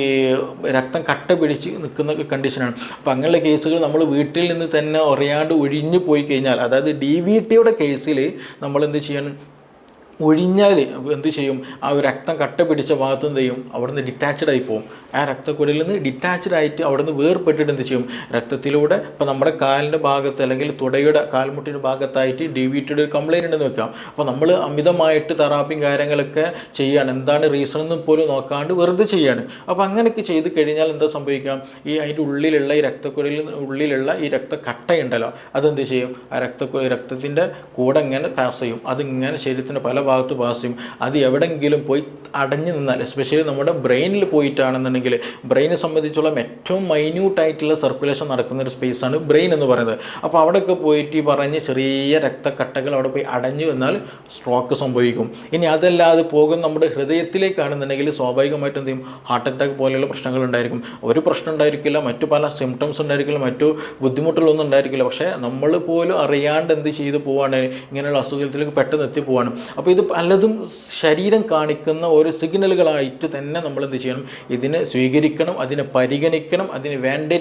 രക്തം കട്ട പിടിച്ച് നിൽക്കുന്ന കണ്ടീഷനാണ്. അപ്പോൾ അങ്ങനെയുള്ള കേസുകൾ നമ്മൾ വീട്ടിൽ നിന്ന് തന്നെ അറിയാണ്ട് ഒഴിഞ്ഞു പോയി കഴിഞ്ഞാൽ, അതായത് DVTയുടെ കേസിൽ നമ്മൾ എന്ത് ചെയ്യണം, ഒഴിഞ്ഞാൽ എന്ത് ചെയ്യും, ആ ഒരു രക്തം കട്ട പിടിച്ച ഭാഗത്ത് എന്ത് ചെയ്യും അവിടെ നിന്ന് ഡിറ്റാച്ച്ഡ് ആയി പോകും. ആ രക്തക്കുഴലിൽ നിന്ന് ഡിറ്റാച്ച്ഡ് ആയിട്ട് അവിടെ നിന്ന് വേർപെട്ടിട്ട് എന്ത് ചെയ്യും രക്തത്തിലൂടെ ഇപ്പോൾ നമ്മുടെ കാലിൻ്റെ ഭാഗത്ത് അല്ലെങ്കിൽ തുടയുടെ കാൽമുട്ടിൻ്റെ ഭാഗത്തായിട്ട് DVTയുടെ ഒരു കംപ്ലയിൻ്റ് ഉണ്ടെന്ന് വെക്കാം. അപ്പോൾ നമ്മൾ അമിതമായിട്ട് തെറാപ്പിയും കാര്യങ്ങളൊക്കെ ചെയ്യാണ്, എന്താണ് റീസൺ എന്ന് പോലും നോക്കാണ്ട് വെറുതെ ചെയ്യാണ്. അപ്പോൾ അങ്ങനെയൊക്കെ ചെയ്ത് കഴിഞ്ഞാൽ എന്താ സംഭവിക്കാം, ഈ അതിൻ്റെ ഉള്ളിലുള്ള ഈ രക്തക്കുഴലിൽ ഉള്ളിലുള്ള ഈ രക്തക്കട്ടയുണ്ടല്ലോ അതെന്ത് ചെയ്യും, ആ രക്തത്തിൻ്റെ കൂടെ ഇങ്ങനെ പാസ് ചെയ്യും, അതിങ്ങനെ ശരീരത്തിൻ്റെ പല ഭാഗത്ത് പാസ് ചെയ്യും. അത് എവിടെയെങ്കിലും പോയി അടഞ്ഞു നിന്നാൽ, എസ്പെഷ്യലി നമ്മുടെ ബ്രെയിനിൽ പോയിട്ടാണെന്നുണ്ടെങ്കിൽ, ബ്രെയിനെ സംബന്ധിച്ചുള്ള ഏറ്റവും മൈന്യൂട്ടായിട്ടുള്ള സർക്കുലേഷൻ നടക്കുന്ന ഒരു സ്പേസാണ് ബ്രെയിൻ എന്ന് പറയുന്നത്. അപ്പോൾ അവിടെയൊക്കെ പോയിട്ട് ഈ പറഞ്ഞ് ചെറിയ രക്തക്കട്ടകൾ അവിടെ പോയി അടഞ്ഞു വന്നാൽ സ്ട്രോക്ക് സംഭവിക്കും. ഇനി അതല്ലാതെ പോകും നമ്മുടെ ഹൃദയത്തിലേക്കാണെന്നുണ്ടെങ്കിൽ സ്വാഭാവികമായിട്ടും എന്ത് ചെയ്യും, ഹാർട്ട് അറ്റാക്ക് പോലെയുള്ള പ്രശ്നങ്ങൾ ഉണ്ടായിരിക്കും. ഒരു പ്രശ്നം ഉണ്ടായിരിക്കില്ല, മറ്റു പല സിംറ്റംസ് ഉണ്ടായിരിക്കില്ല, മറ്റു ബുദ്ധിമുട്ടുകളൊന്നും ഉണ്ടായിരിക്കില്ല. പക്ഷേ നമ്മൾ പോലും അറിയാണ്ട് എന്ത് ചെയ്ത് പോവാണ്, ഇങ്ങനെയുള്ള അസുഖത്തിലേക്ക് പെട്ടെന്ന് എത്തിപ്പോവാണ്. അപ്പോൾ ഇത് പലതും ശരീരം കാണിക്കുന്ന ഓരോ സിഗ്നലുകളായിട്ട് തന്നെ നമ്മൾ എന്ത് ചെയ്യണം, ഇതിനെ സ്വീകരിക്കണം, അതിനെ പരിഗണിക്കണം, അതിന് വേണ്ട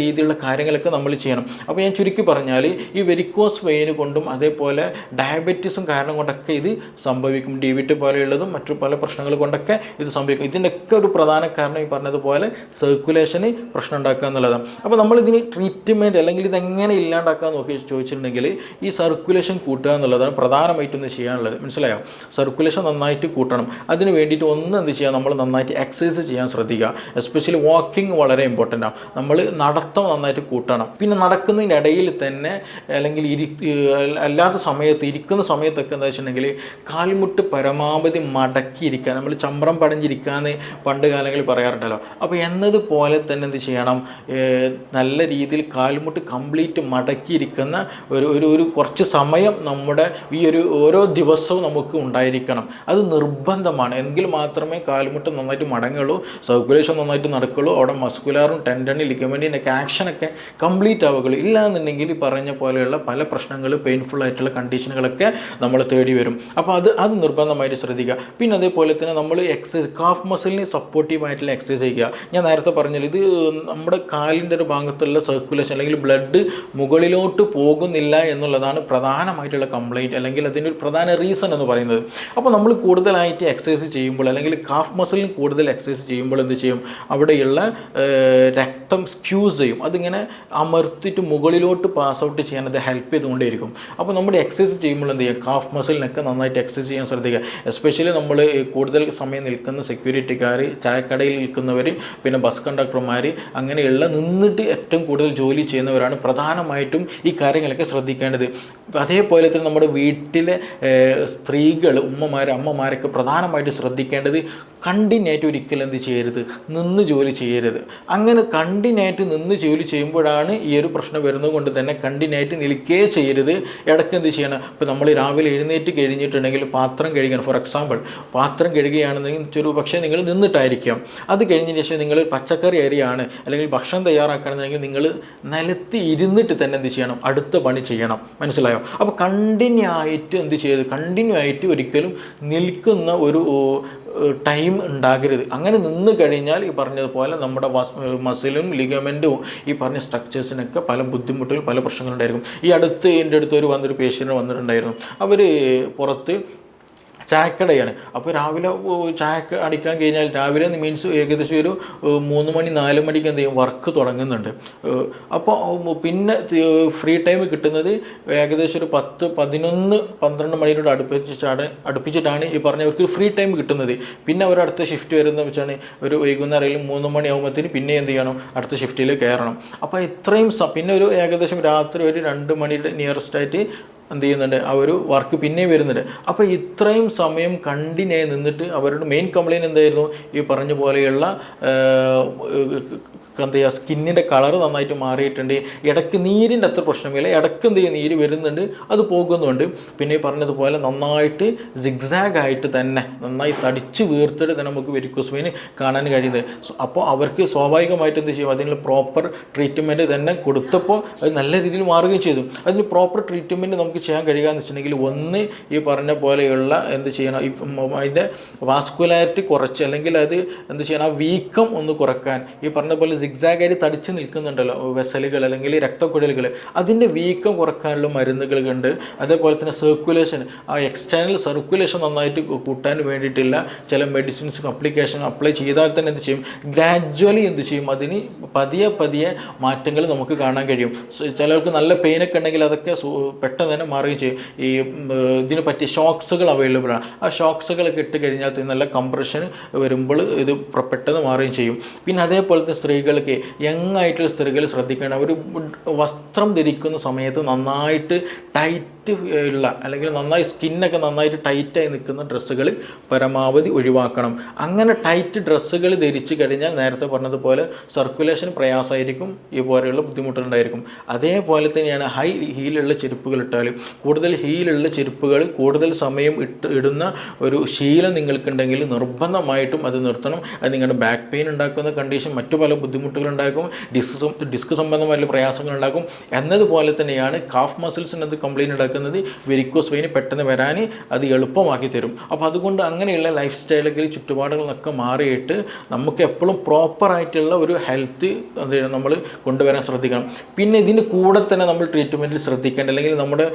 രീതിയിലുള്ള കാര്യങ്ങളൊക്കെ നമ്മൾ ചെയ്യണം. അപ്പോൾ ഞാൻ ചുരുക്കി പറഞ്ഞാൽ ഈ വെരിക്കോസ് വെയിൻ കൊണ്ടും അതേപോലെ ഡയബറ്റീസും കാരണം കൊണ്ടൊക്കെ ഇത് സംഭവിക്കും. DVT പോലെയുള്ളതും മറ്റു പല പ്രശ്നങ്ങൾ കൊണ്ടൊക്കെ ഇത് സംഭവിക്കും. ഇതിൻ്റെയൊക്കെ ഒരു പ്രധാന കാരണം ഈ പറഞ്ഞതുപോലെ സർക്കുലേഷന് പ്രശ്നം ഉണ്ടാക്കുക എന്നുള്ളതാണ്. അപ്പോൾ നമ്മളിതിന് ട്രീറ്റ്മെൻറ്റ് അല്ലെങ്കിൽ ഇതെങ്ങനെ ഇല്ലാണ്ടാക്കാൻ നോക്കി ചോദിച്ചിട്ടുണ്ടെങ്കിൽ ഈ സർക്കുലേഷൻ കൂട്ടുക എന്നുള്ളതാണ് പ്രധാനമായിട്ടൊന്ന് ചെയ്യാനുള്ളത്. മനസ്സിലായോ? സർക്കുലേഷൻ നന്നായിട്ട് കൂട്ടണം. അതിന് വേണ്ടിയിട്ട് എന്ത് ചെയ്യുക, നമ്മൾ നന്നായിട്ട് എക്സസൈസ് ചെയ്യാൻ ശ്രദ്ധിക്കുക. എസ്പെഷ്യലി വാക്കിംഗ് വളരെ ഇമ്പോർട്ടൻ്റ് ആണ്. നമ്മൾ നടത്തം നന്നായിട്ട് കൂട്ടണം. പിന്നെ നടക്കുന്നതിനിടയിൽ തന്നെ അല്ലെങ്കിൽ അല്ലാത്ത സമയത്ത് ഇരിക്കുന്ന സമയത്തൊക്കെ എന്താ വെച്ചിട്ടുണ്ടെങ്കിൽ കാൽമുട്ട് പരമാവധി മടക്കിയിരിക്കുക. നമ്മൾ ചമ്രം പടഞ്ഞിരിക്കാന്ന് പണ്ട് കാലങ്ങളിൽ പറയാറുണ്ടല്ലോ. അപ്പോൾ എന്നതുപോലെ തന്നെ എന്ത് ചെയ്യണം, നല്ല രീതിയിൽ കാൽമുട്ട് കംപ്ലീറ്റ് മടക്കിയിരിക്കുന്ന ഒരു കുറച്ച് സമയം നമ്മുടെ ഈ ഓരോ ദിവസവും നമുക്ക് ഉണ്ടായിരിക്കണം. അത് നിർബന്ധമാണ്. എങ്കിൽ മാത്രമേ കാൽമുട്ട് നന്നായിട്ട് മടങ്ങുള്ളൂ, സർക്കുലേഷൻ നന്നായിട്ട് നടക്കുള്ളൂ, അവിടെ മസ്കുലാറും ടെൻഡനും ലിഗമെൻറ്റിൻ്റെ ഒക്കെ ആക്ഷനൊക്കെ കംപ്ലീറ്റ് ആവുകയുള്ളൂ. ഇല്ലാന്നുണ്ടെങ്കിൽ പറഞ്ഞ പോലെയുള്ള പല പ്രശ്നങ്ങൾ, പെയിൻഫുൾ ആയിട്ടുള്ള കണ്ടീഷനുകളൊക്കെ നമ്മൾ തേടി വരും. അപ്പോൾ അത് നിർബന്ധമായിട്ട് ശ്രദ്ധിക്കുക. പിന്നെ അതേപോലെ തന്നെ നമ്മൾ എക്സസൈസ്, കാഫ് മസിലിന് സപ്പോർട്ടീവായിട്ടുള്ള എക്സസൈസ് ചെയ്യുക. ഞാൻ നേരത്തെ പറഞ്ഞാൽ ഇത് നമ്മുടെ കാലിൻ്റെ ഒരു ഭാഗത്തുള്ള സർക്കുലേഷൻ അല്ലെങ്കിൽ ബ്ലഡ് മുകളിലോട്ട് പോകുന്നില്ല എന്നുള്ളതാണ് പ്രധാനമായിട്ടുള്ള കംപ്ലയിൻറ്റ് അല്ലെങ്കിൽ അതിൻ്റെ ഒരു പ്രധാന റീസൺ എന്ന് പറയുന്നത്. അപ്പോൾ നമ്മൾ കൂടുതലായിട്ട് എക്സസൈസ് ചെയ്യുമ്പോൾ അല്ലെങ്കിൽ കാഫ് മസിലിന് കൂടുതൽ എക്സസൈസ് ചെയ്യുമ്പോൾ എന്ത് ചെയ്യും, അവിടെയുള്ള രക്തം സ്ക്യൂസ് ചെയ്യും. അതിങ്ങനെ അമർത്തിയിട്ട് മുകളിലോട്ട് പാസ് ഔട്ട് ചെയ്യാൻ അത് ഹെൽപ്പ് ചെയ്തുകൊണ്ടേയിരിക്കും. അപ്പോൾ നമ്മൾ എക്സസൈസ് ചെയ്യുമ്പോൾ എന്ത് ചെയ്യുക, കാഫ് മസിലിനൊക്കെ നന്നായിട്ട് എക്സസൈസ് ചെയ്യാൻ ശ്രദ്ധിക്കുക. എസ്പെഷ്യലി നമ്മൾ കൂടുതൽ സമയം നിൽക്കുന്ന സെക്യൂരിറ്റിക്കാർ, ചായക്കടയിൽ നിൽക്കുന്നവർ, പിന്നെ ബസ് കണ്ടക്ടർമാർ, അങ്ങനെയുള്ള നിന്നിട്ട് ഏറ്റവും കൂടുതൽ ജോലി ചെയ്യുന്നവരാണ് പ്രധാനമായിട്ടും ഈ കാര്യങ്ങളൊക്കെ ശ്രദ്ധിക്കേണ്ടത്. അതേപോലെ തന്നെ നമ്മുടെ വീട്ടിലെ സ്ത്രീകൾ, അമ്മമാരൊക്കെ പ്രധാനമായിട്ട് ശ്രദ്ധിക്കേണ്ടത് കണ്ടിന്യൂയായിട്ട് ഒരിക്കലും എന്ത് ചെയ്യരുത്, നിന്ന് ജോലി ചെയ്യരുത്. അങ്ങനെ കണ്ടിന്യൂയായിട്ട് നിന്ന് ജോലി ചെയ്യുമ്പോഴാണ് ഈ ഒരു പ്രശ്നം വരുന്നത് കൊണ്ട് തന്നെ കണ്ടിന്യൂയായിട്ട് നിൽക്കേ ചെയ്യരുത്. ഇടയ്ക്ക് എന്ത് ചെയ്യണം, ഇപ്പോൾ നമ്മൾ രാവിലെ എഴുന്നേറ്റ് കഴിഞ്ഞിട്ടുണ്ടെങ്കിൽ പാത്രം കഴുകണം. ഫോർ എക്സാമ്പിൾ, പാത്രം കഴുകുകയാണെന്നുണ്ടെങ്കിൽ പക്ഷേ നിങ്ങൾ നിന്നിട്ടായിരിക്കാം. അത് കഴിഞ്ഞതിന് ശേഷം നിങ്ങൾ പച്ചക്കറി അരിയാണ് അല്ലെങ്കിൽ ഭക്ഷണം തയ്യാറാക്കുകയാണെന്നുണ്ടെങ്കിൽ നിങ്ങൾ നിലത്ത് ഇരുന്നിട്ട് തന്നെ എന്ത് ചെയ്യണം, അടുത്ത പണി ചെയ്യണം. മനസ്സിലായോ? അപ്പോൾ കണ്ടിന്യൂ ആയിട്ട് ഒരിക്കലും നിൽക്കുന്ന ഒരു ടൈം ഉണ്ടാകരുത്. അങ്ങനെ നിന്ന് കഴിഞ്ഞാൽ ഈ പറഞ്ഞതുപോലെ നമ്മുടെ മസിലും ലിഗമെൻറ്റും ഈ പറഞ്ഞ സ്ട്രക്ചേഴ്സിനൊക്കെ പല ബുദ്ധിമുട്ടുകൾ, പല പ്രശ്നങ്ങളുണ്ടായിരിക്കും. എൻ്റെ അടുത്ത് വന്നൊരു പേഷ്യൻ്റ് വന്നിട്ടുണ്ടായിരുന്നു. അവർ പുറത്ത് ചായക്കടയാണ്. അപ്പോൾ രാവിലെ ചായ അടിക്കാൻ കഴിഞ്ഞാൽ രാവിലെ മീൻസ് ഏകദേശം ഒരു 3 മണി 4 മണിക്ക് എന്ത് ചെയ്യും, വർക്ക് തുടങ്ങുന്നുണ്ട്. അപ്പോൾ പിന്നെ ഫ്രീ ടൈം കിട്ടുന്നത് ഏകദേശം ഒരു 10, 11, 12 മണിയോട് അടുപ്പിച്ചിട്ടാണ് ഈ പറഞ്ഞവർക്ക് ഫ്രീ ടൈം കിട്ടുന്നത്. പിന്നെ അവർ അടുത്ത ഷിഫ്റ്റ് വരുന്ന വെച്ചാണ് ഒരു വൈകുന്നേരം 3 മണിയാകുമ്പോഴത്തേന് പിന്നെ എന്ത് ചെയ്യണം, അടുത്ത ഷിഫ്റ്റിൽ കയറണം. അപ്പോൾ ഇത്രയും പിന്നെ ഒരു ഏകദേശം രാത്രി ഒരു 2 മണിയുടെ നിയറസ്റ്റായിട്ട് എന്ത് ചെയ്യുന്നുണ്ട്, ആ ഒരു വർക്ക് പിന്നെയും വരുന്നുണ്ട്. അപ്പോൾ ഇത്രയും സമയം കണ്ടിന്യൂ നിന്നിട്ട് അവരുടെ മെയിൻ കംപ്ലയിൻറ്റ് എന്തായിരുന്നു, ഈ പറഞ്ഞ പോലെയുള്ള എന്താ ചെയ്യുക, സ്കിന്നിൻ്റെ കളർ നന്നായിട്ട് മാറിയിട്ടുണ്ട്. ഇടയ്ക്ക് നീരിൻ്റെ അത്ര പ്രശ്നമില്ല, ഇടയ്ക്ക് എന്ത് ചെയ്യുക, നീര് വരുന്നുണ്ട്, അത് പോകുന്നുണ്ട്. പിന്നെ ഈ പറഞ്ഞതുപോലെ നന്നായിട്ട് സിഗ്സാഗായിട്ട് തന്നെ നന്നായി തടിച്ച് വീർത്തിട്ട് തന്നെ നമുക്ക് വെരിക്കോസ് വെയിൻ കാണാൻ കഴിയുന്നത്. അപ്പോൾ അവർക്ക് സ്വാഭാവികമായിട്ട് എന്ത് ചെയ്യും, അതിനുള്ള പ്രോപ്പർ ട്രീറ്റ്മെൻറ്റ് തന്നെ കൊടുത്തപ്പോൾ അത് നല്ല രീതിയിൽ മാറുകയും ചെയ്തു. അതിന് പ്രോപ്പർ ട്രീറ്റ്മെൻറ്റ് നമുക്ക് ചെയ്യാൻ കഴിയുക എന്ന് വെച്ചിട്ടുണ്ടെങ്കിൽ, ഒന്ന് ഈ പറഞ്ഞ പോലെയുള്ള എന്ത് ചെയ്യണം, അതിൻ്റെ വാസ്കുലാരിറ്റി കുറച്ച് അല്ലെങ്കിൽ അത് എന്ത് ചെയ്യണം, ആ വീക്കം ഒന്ന് കുറക്കാൻ, ഈ പറഞ്ഞ പോലെ സിഗ്സാഗായി തടിച്ച് നിൽക്കുന്നുണ്ടല്ലോ വെസലുകൾ അല്ലെങ്കിൽ രക്തക്കുഴലുകൾ, അതിൻ്റെ വീക്കം കുറക്കാനുള്ള മരുന്നുകളുണ്ട്. അതേപോലെ തന്നെ സർക്കുലേഷൻ, ആ എക്സ്റ്റേണൽ സർക്കുലേഷൻ നന്നായിട്ട് കൂട്ടാൻ വേണ്ടിയിട്ടുള്ള ചില മെഡിസിൻസ് അപ്ലിക്കേഷൻ അപ്ലൈ ചെയ്താൽ തന്നെ എന്ത് ചെയ്യും, ഗ്രാജ്വലി എന്ത് ചെയ്യും, അതിന് പതിയെ മാറ്റങ്ങൾ നമുക്ക് കാണാൻ കഴിയും. ചിലർക്ക് നല്ല പെയിനൊക്കെ ഉണ്ടെങ്കിൽ അതൊക്കെ പെട്ടെന്ന് തന്നെ മാറുകയും ചെയ്യും. ഈ ഇതിന് പറ്റിയ ഷോക്സുകൾ അവൈലബിൾ ആണ്. ആ ഷോക്സുകളൊക്കെ ഇട്ട് കഴിഞ്ഞാൽ നല്ല കംപ്രഷൻ വരുമ്പോൾ ഇത് പെട്ടെന്ന് മാറുകയും ചെയ്യും. പിന്നെ അതേപോലത്തെ സ്ത്രീകൾക്ക്, യങ് ആയിട്ടുള്ള സ്ത്രീകൾ ശ്രദ്ധിക്കണം, അവർ വസ്ത്രം ധരിക്കുന്ന സമയത്ത് നന്നായിട്ട് ടൈറ്റ് ഉള്ള അല്ലെങ്കിൽ നന്നായി സ്കിന്നൊക്കെ നന്നായിട്ട് ടൈറ്റായി നിൽക്കുന്ന ഡ്രസ്സുകൾ പരമാവധി ഒഴിവാക്കണം. അങ്ങനെ ടൈറ്റ് ഡ്രസ്സുകൾ ധരിച്ചു കഴിഞ്ഞാൽ നേരത്തെ പറഞ്ഞതുപോലെ സർക്കുലേഷൻ പ്രയാസമായിരിക്കും, ഈ പോലെയുള്ള ബുദ്ധിമുട്ടുണ്ടായിരിക്കും. അതേപോലെ തന്നെയാണ് ഹൈ ഹീലുള്ള ചെരുപ്പുകൾ ഇട്ടാൽ, കൂടുതൽ ഹീലുള്ള ചെരുപ്പുകൾ കൂടുതൽ സമയം ഇടുന്ന ഒരു ശീലം നിങ്ങൾക്കുണ്ടെങ്കിൽ നിർബന്ധമായിട്ടും അത് നിർത്തണം. അത് നിങ്ങളുടെ ബാക്ക് പെയിൻ ഉണ്ടാക്കുന്ന കണ്ടീഷൻ, മറ്റു പല ബുദ്ധിമുട്ടും ബുദ്ധിമുട്ടുകൾ ഉണ്ടാക്കും, ഡിസ്ക് സംബന്ധമായ പ്രയാസങ്ങൾ ഉണ്ടാക്കും. എന്നതുപോലെ തന്നെയാണ് കാഫ് മസിൽസിനത് കംപ്ലയിൻ്റ് ഉണ്ടാക്കുന്നത്. വെരിക്കോസ് വെയിൻ പെട്ടെന്ന് വരാൻ അത് എളുപ്പമാക്കി തരും. അപ്പോൾ അതുകൊണ്ട് അങ്ങനെയുള്ള ലൈഫ് സ്റ്റൈലുകൾ ചുറ്റുപാടുകളൊക്കെ മാറിയിട്ട് നമുക്ക് എപ്പോഴും പ്രോപ്പറായിട്ടുള്ള ഒരു ഹെൽത്ത് നമ്മൾ കൊണ്ടുവരാൻ ശ്രദ്ധിക്കണം. പിന്നെ ഇതിന് കൂടെ തന്നെ നമ്മൾ ട്രീറ്റ്മെൻറ്റിൽ ശ്രദ്ധിക്കേണ്ട, അല്ലെങ്കിൽ നമ്മുടെ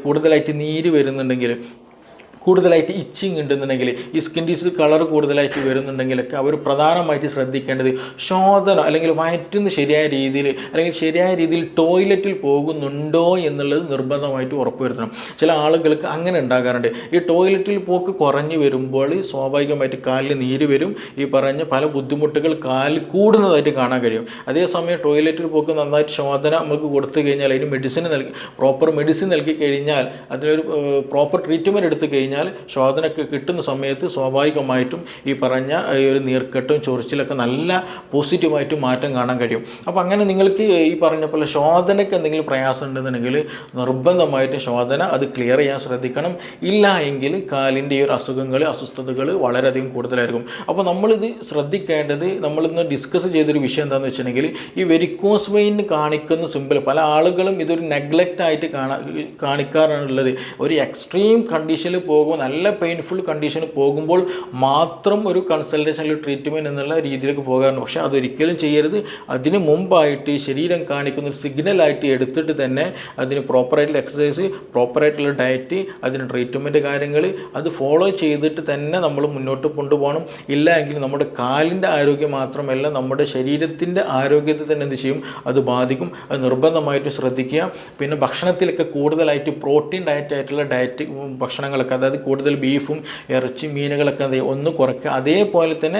കൂടുതലായിട്ട് നീര് വരുന്നുണ്ടെങ്കിൽ, കൂടുതലായിട്ട് ഇച്ചിങ് ഉണ്ടെന്നുണ്ടെങ്കിൽ, ഈ സ്കിൻ ഡിസീസ് കളർ കൂടുതലായിട്ട് വരുന്നുണ്ടെങ്കിലൊക്കെ അവർ പ്രധാനമായിട്ട് ശ്രദ്ധിക്കേണ്ടത് ശോധന അല്ലെങ്കിൽ വയറ്റുന്ന ശരിയായ രീതിയിൽ അല്ലെങ്കിൽ ശരിയായ രീതിയിൽ ടോയ്ലറ്റിൽ പോകുന്നുണ്ടോ എന്നുള്ളത് നിർബന്ധമായിട്ട് ഉറപ്പുവരുത്തണം. ചില ആളുകൾക്ക് അങ്ങനെ ഉണ്ടാകാറുണ്ട്. ഈ ടോയ്ലറ്റിൽ പോക്ക് കുറഞ്ഞു വരുമ്പോൾ സ്വാഭാവികമായിട്ട് കാലിൽ നീര് വരും. ഈ പറഞ്ഞ പല ബുദ്ധിമുട്ടുകൾ കാലിൽ കൂടുന്നതായിട്ട് കാണാൻ കഴിയും. അതേസമയം ടോയ്ലറ്റിൽ പോക്ക് നന്നായിട്ട് ശോധന നമുക്ക് കൊടുത്തു കഴിഞ്ഞാൽ, അതിന് പ്രോപ്പർ മെഡിസിൻ നൽകി കഴിഞ്ഞാൽ, അതിനൊരു പ്രോപ്പർ ട്രീറ്റ്മെൻറ്റ് എടുത്തു കഴിഞ്ഞാൽ ശോധനയ്ക്ക് കിട്ടുന്ന സമയത്ത് സ്വാഭാവികമായിട്ടും ഈ പറഞ്ഞ ഈ ഒരു നീർക്കെട്ടും ചൊറിച്ചിലൊക്കെ നല്ല പോസിറ്റീവായിട്ട് മാറ്റം കാണാൻ കഴിയും. അപ്പോൾ അങ്ങനെ നിങ്ങൾക്ക് ഈ പറഞ്ഞ പോലെ ശോധനയ്ക്ക് എന്തെങ്കിലും പ്രയാസം ഉണ്ടെന്നുണ്ടെങ്കിൽ നിർബന്ധമായിട്ടും ശോധന അത് ക്ലിയർ ചെയ്യാൻ ശ്രദ്ധിക്കണം. ഇല്ല എങ്കിൽ കാലിൻ്റെ ഈ ഒരു അസ്വസ്ഥതകൾ വളരെയധികം കൂടുതലായിരിക്കും. അപ്പോൾ നമ്മളിത് ശ്രദ്ധിക്കേണ്ടത്, നമ്മളിന്ന് ഡിസ്കസ് ചെയ്തൊരു വിഷയം എന്താണെന്ന് വെച്ചിട്ടുണ്ടെങ്കിൽ, ഈ വെരിക്കോസ് വെയിൻ കാണിക്കുന്ന സിമ്പിൾ പല ആളുകളും ഇതൊരു നെഗ്ലക്റ്റ് ആയിട്ട് കാണിക്കാറാണുള്ളത്. ഒരു എക്സ്ട്രീം കണ്ടീഷനിൽ നല്ല പെയിൻഫുൾ കണ്ടീഷന് പോകുമ്പോൾ മാത്രം ഒരു കൺസൾട്ടേഷൻ അല്ലെങ്കിൽ ട്രീറ്റ്മെൻറ്റ് എന്നുള്ള രീതിയിലേക്ക് പോകാറുണ്ട്. പക്ഷേ അതൊരിക്കലും ചെയ്യരുത്. അതിന് മുമ്പായിട്ട് ശരീരം കാണിക്കുന്ന ഒരു സിഗ്നലായിട്ട് എടുത്തിട്ട് തന്നെ അതിന് പ്രോപ്പറായിട്ടുള്ള എക്സസൈസ്, പ്രോപ്പറായിട്ടുള്ള ഡയറ്റ്, അതിന് ട്രീറ്റ്മെൻറ്റ് കാര്യങ്ങൾ അത് ഫോളോ ചെയ്തിട്ട് തന്നെ നമ്മൾ മുന്നോട്ട് കൊണ്ടുപോകണം. ഇല്ല എങ്കിൽ നമ്മുടെ കാലിൻ്റെ ആരോഗ്യം മാത്രമല്ല നമ്മുടെ ശരീരത്തിൻ്റെ ആരോഗ്യത്തെ തന്നെ എന്ത് ചെയ്യും, അത് ബാധിക്കും. അത് നിർബന്ധമായിട്ട് ശ്രദ്ധിക്കുക. പിന്നെ ഭക്ഷണത്തിലൊക്കെ കൂടുതലായിട്ട് പ്രോട്ടീൻ ഡയറ്റായിട്ടുള്ള ഭക്ഷണങ്ങളൊക്കെ, അതായത് കൂടുതൽ ബീഫും ഇറച്ചി മീനുകളൊക്കെ ഒന്ന് കുറയ്ക്കുക. അതേപോലെ തന്നെ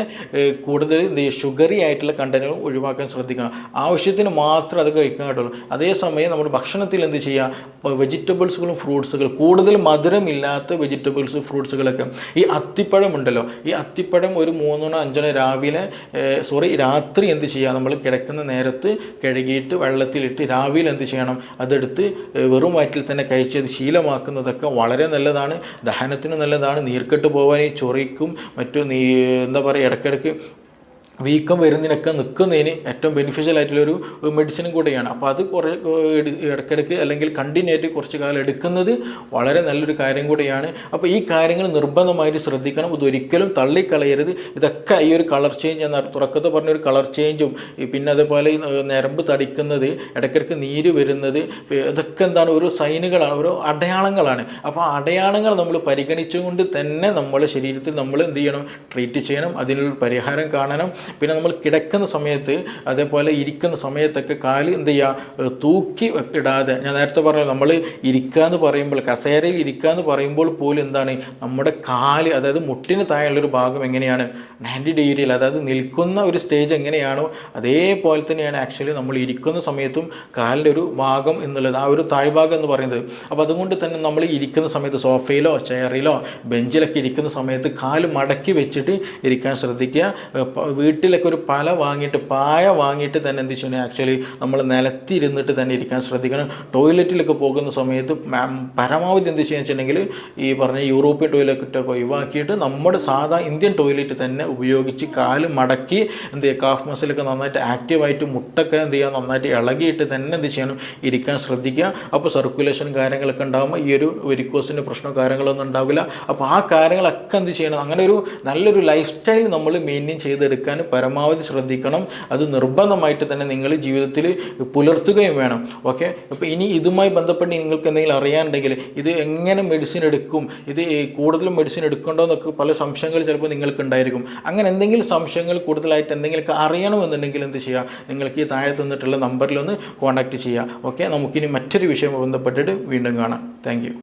കൂടുതൽ ഷുഗറി ആയിട്ടുള്ള കണ്ടന്റുകൾ ഒഴിവാക്കാൻ ശ്രദ്ധിക്കണം. ആവശ്യത്തിന് മാത്രം അത് കഴിക്കാൻ കേട്ടുള്ളൂ. അതേസമയം നമ്മുടെ ഭക്ഷണത്തിൽ എന്ത് ചെയ്യുക, വെജിറ്റബിൾസുകളും ഫ്രൂട്ട്സുകൾ, കൂടുതൽ മധുരമില്ലാത്ത വെജിറ്റബിൾസ് ഫ്രൂട്ട്സുകളൊക്കെ, ഈ അത്തിപ്പഴം ഉണ്ടല്ലോ, ഈ അത്തിപ്പഴം ഒരു 3-5 രാത്രി എന്ത് ചെയ്യുക, നമ്മൾ കിടക്കുന്ന നേരത്ത് കഴുകിയിട്ട് വെള്ളത്തിലിട്ട് രാവിലെ എന്ത് ചെയ്യണം, അതെടുത്ത് വെറും വയറ്റിൽ തന്നെ കഴിച്ചത് ശീലമാക്കുന്നതൊക്കെ വളരെ നല്ലതാണ്. ദഹനത്തിന് നല്ലതാണ്. നീർക്കെട്ട് പോകാൻ, ഈ ചൊറിക്കും എന്താ പറയുക, ഇടയ്ക്കിടയ്ക്ക് വീക്കം വരുന്നതിനൊക്കെ നിൽക്കുന്നതിന് ഏറ്റവും ബെനിഫിഷ്യൽ ആയിട്ടുള്ളൊരു മെഡിസിനും കൂടെയാണ്. അപ്പോൾ അത് കുറേ ഇടയ്ക്കിടയ്ക്ക് അല്ലെങ്കിൽ കണ്ടിന്യൂ ആയിട്ട് കുറച്ച് കാലം എടുക്കുന്നത് വളരെ നല്ലൊരു കാര്യം കൂടെയാണ്. അപ്പോൾ ഈ കാര്യങ്ങൾ നിർബന്ധമായിട്ട് ശ്രദ്ധിക്കണം. ഇതൊരിക്കലും തള്ളിക്കളയരുത്. ഇതൊക്കെ ഈ ഒരു കളർ ചേഞ്ച് എന്ന തുടക്കത്തിൽ പറഞ്ഞൊരു കളർ ചേഞ്ചും, പിന്നെ അതേപോലെ ഞരമ്പ് തടിക്കുന്നത്, ഇടയ്ക്കിടയ്ക്ക് നീര് വരുന്നത്, ഇതൊക്കെ എന്താണ്, ഓരോ സൈനുകളാണ്, ഓരോ അടയാളങ്ങളാണ്. അപ്പോൾ ആ അടയാളങ്ങൾ നമ്മൾ പരിഗണിച്ചുകൊണ്ട് തന്നെ നമ്മുടെ ശരീരത്തിൽ നമ്മൾ എന്ത് ചെയ്യണം, ട്രീറ്റ് ചെയ്യണം. അതിനുള്ള പരിഹാരം കാണണം. പിന്നെ നമ്മൾ കിടക്കുന്ന സമയത്ത്, അതേപോലെ ഇരിക്കുന്ന സമയത്തൊക്കെ കാല് എന്ത് ചെയ്യുക, തൂക്കി ഇടാതെ, ഞാൻ നേരത്തെ പറഞ്ഞു, നമ്മൾ ഇരിക്കുക എന്ന് പറയുമ്പോൾ, കസേരയിൽ ഇരിക്കുക എന്ന് പറയുമ്പോൾ പോലും എന്താണ്, നമ്മുടെ കാല്, അതായത് മുട്ടിന് താഴെയുള്ളൊരു ഭാഗം എങ്ങനെയാണ്, 90 ഡിഗ്രിയിൽ, അതായത് നിൽക്കുന്ന ഒരു സ്റ്റേജ് എങ്ങനെയാണോ അതേപോലെ തന്നെയാണ് ആക്ച്വലി നമ്മൾ ഇരിക്കുന്ന സമയത്തും കാലിൻ്റെ ഒരു ഭാഗം എന്നുള്ളത്, ആ ഒരു താഴ്ഭാഗം എന്ന് പറയുന്നത്. അപ്പോൾ അതുകൊണ്ട് തന്നെ നമ്മൾ ഇരിക്കുന്ന സമയത്ത് സോഫയിലോ ചെയറിലോ ബെഞ്ചിലൊക്കെ ഇരിക്കുന്ന സമയത്ത് കാല് മടക്കി വെച്ചിട്ട് ഇരിക്കാൻ ശ്രദ്ധിക്കുക. വീട്ടിലൊക്കെ ഒരു പായ വാങ്ങിയിട്ട് തന്നെ എന്ത് ചെയ്യണം, ആക്ച്വലി നമ്മൾ നിലത്തിരുന്നിട്ട് തന്നെ ഇരിക്കാൻ ശ്രദ്ധിക്കണം. ടോയ്ലറ്റിലൊക്കെ പോകുന്ന സമയത്ത് പരമാവധി എന്ത് ചെയ്യാന്ന് വെച്ചിട്ടുണ്ടെങ്കിൽ ഈ പറഞ്ഞ യൂറോപ്യൻ ടോയ്ലറ്റൊക്കെ ഒഴിവാക്കിയിട്ട് നമ്മുടെ സാധാ ഇന്ത്യൻ ടോയ്ലറ്റ് തന്നെ ഉപയോഗിച്ച് കാല് മടക്കി എന്ത് ചെയ്യുക, കാഫ് മസിലൊക്കെ നന്നായിട്ട് ആക്റ്റീവായിട്ട്, മുട്ടൊക്കെ എന്ത് ചെയ്യുക, നന്നായിട്ട് ഇളകിയിട്ട് തന്നെ എന്ത് ചെയ്യണം, ഇരിക്കാൻ ശ്രദ്ധിക്കുക. അപ്പോൾ സർക്കുലേഷൻ കാര്യങ്ങളൊക്കെ ഉണ്ടാകുമ്പോൾ ഈ ഒരു വെരിക്കോസിൻ്റെ പ്രശ്നം കാര്യങ്ങളൊന്നും ഉണ്ടാവില്ല. അപ്പോൾ ആ കാര്യങ്ങളൊക്കെ എന്ത് ചെയ്യണം, അങ്ങനെ ഒരു നല്ലൊരു ലൈഫ് സ്റ്റൈൽ നമ്മൾ മെയിൻറ്റെയിൻ ചെയ്തെടുക്കാൻ പരമാവധി ശ്രദ്ധിക്കണം. അത് നിർബന്ധമായിട്ട് തന്നെ നിങ്ങൾ ജീവിതത്തിൽ പുലർത്തുകയും വേണം. ഓക്കെ. അപ്പോൾ ഇനി ഇതുമായി ബന്ധപ്പെട്ട് നിങ്ങൾക്ക് എന്തെങ്കിലും അറിയാനുണ്ടെങ്കിൽ, ഇത് എങ്ങനെ മെഡിസിൻ എടുക്കും, ഇത് കൂടുതലും മെഡിസിൻ എടുക്കണ്ടോ എന്നൊക്കെ പല സംശയങ്ങൾ ചിലപ്പോൾ നിങ്ങൾക്ക് ഉണ്ടായിരിക്കും. അങ്ങനെ എന്തെങ്കിലും സംശയങ്ങൾ കൂടുതലായിട്ട് എന്തെങ്കിലുമൊക്കെ അറിയണമെന്നുണ്ടെങ്കിൽ എന്ത് ചെയ്യുക, നിങ്ങൾക്ക് ഈ താഴെ തന്നിട്ടുള്ള നമ്പറിലൊന്ന് കോൺടാക്റ്റ് ചെയ്യുക. ഓക്കെ. നമുക്കിനി മറ്റൊരു വിഷയം ബന്ധപ്പെട്ടിട്ട് വീണ്ടും കാണാം. Thank you.